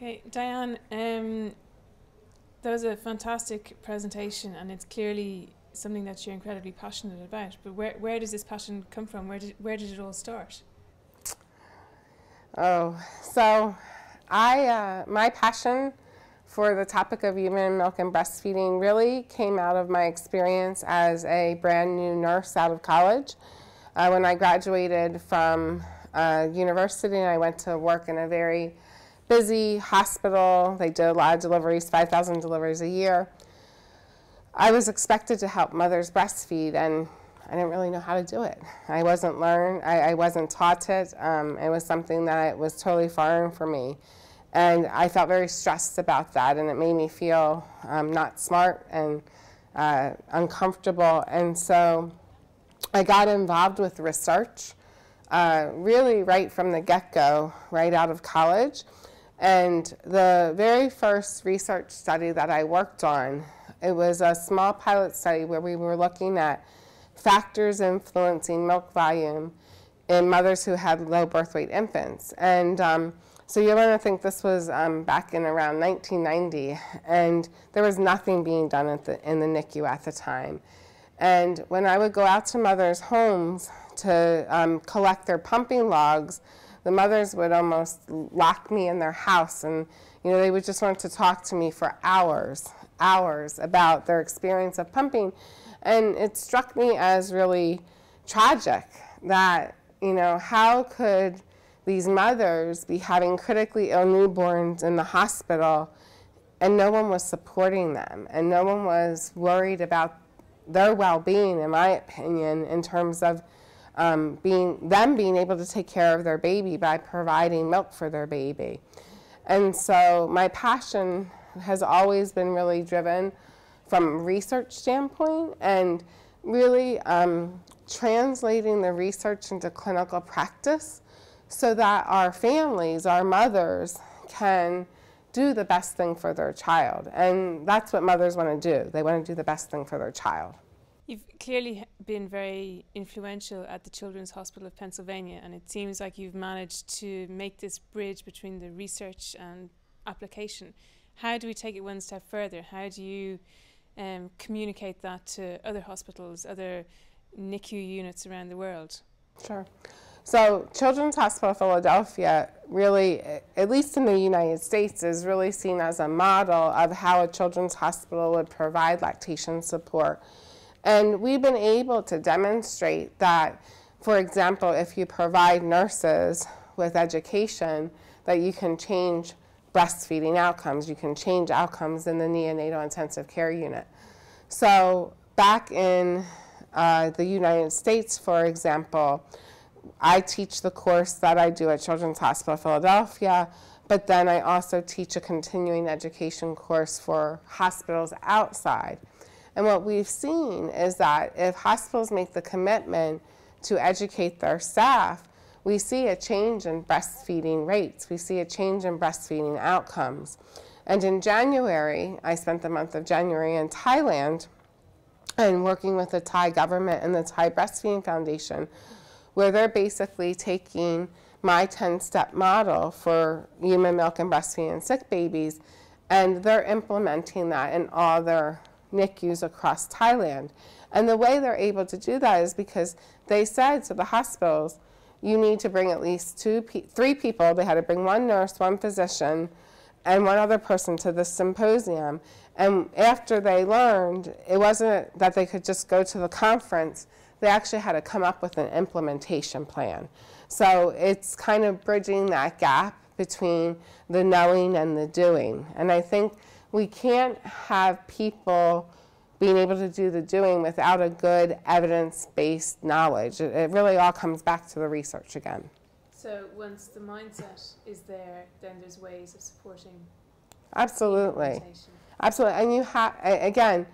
Okay, Diane, that was a fantastic presentation, and it's clearly something that you're incredibly passionate about. But where does this passion come from? Where did it all start? Oh, so my passion for the topic of human milk and breastfeeding really came out of my experience as a brand new nurse out of college. When I graduated from university, I went to work in a very busy hospital. They did a lot of deliveries, 5,000 deliveries a year. I was expected to help mothers breastfeed, and I didn't really know how to do it. I wasn't taught it. It was something that was totally foreign for me. And I felt very stressed about that, and it made me feel not smart and uncomfortable. And so I got involved with research really right from the get-go, right out of college. And the very first research study that I worked on, it was a small pilot study where we were looking at factors influencing milk volume in mothers who had low birth weight infants. And so you're going to think this was back in around 1990, and there was nothing being done in the NICU at the time. And when I would go out to mothers' homes to collect their pumping logs, the mothers would almost lock me in their house, and they would just want to talk to me for hours about their experience of pumping. And it struck me as really tragic that, how could these mothers be having critically ill newborns in the hospital and no one was supporting them and no one was worried about their well-being, in my opinion, in terms of being able to take care of their baby by providing milk for their baby. And so my passion has always been really driven from a research standpoint and really translating the research into clinical practice so that our families, our mothers, can do the best thing for their child. And that's what mothers want to do. They want to do the best thing for their child. You've clearly been very influential at the Children's Hospital of Pennsylvania, and it seems like you've managed to make this bridge between the research and application. How do we take it one step further? How do you communicate that to other hospitals, other NICU units around the world? Sure. So Children's Hospital of Philadelphia really, at least in the United States, is really seen as a model of how a children's hospital would provide lactation support. And we've been able to demonstrate that, for example, if you provide nurses with education, that you can change breastfeeding outcomes. You can change outcomes in the neonatal intensive care unit. So back in the United States, for example, I teach the course that I do at Children's Hospital of Philadelphia, but then I also teach a continuing education course for hospitals outside. And what we've seen is that if hospitals make the commitment to educate their staff, we see a change in breastfeeding rates. We see a change in breastfeeding outcomes. And in January, I spent the month of January in Thailand and working with the Thai government and the Thai Breastfeeding Foundation, where they're basically taking my 10-step model for human milk and breastfeeding in sick babies, and they're implementing that in all their NICUs across Thailand. And the way they're able to do that is because they said to the hospitals, you need to bring at least three people. They had to bring one nurse, one physician, and one other person to the symposium. And after they learned, it wasn't that they could just go to the conference. They actually had to come up with an implementation plan. So it's kind of bridging that gap between the knowing and the doing. And I think we can't have people being able to do the doing without a good evidence-based knowledge. It really all comes back to the research again. So once the mindset is there, then there's ways of supporting. Absolutely. Absolutely. And you have, again,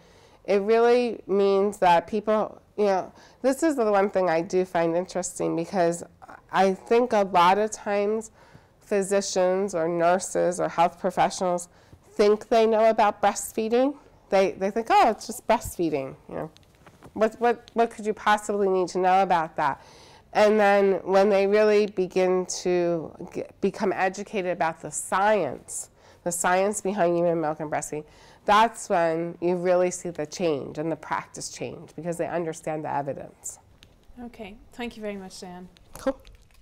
it really means that people, this is the one thing I do find interesting, because I think a lot of times physicians or nurses or health professionals think they know about breastfeeding. They think, oh, it's just breastfeeding. What could you possibly need to know about that? And then when they really begin to become educated about the science the science behind human milk and breastfeeding, that's when you really see the change and the practice change because they understand the evidence. Okay, thank you very much, Diane. Cool.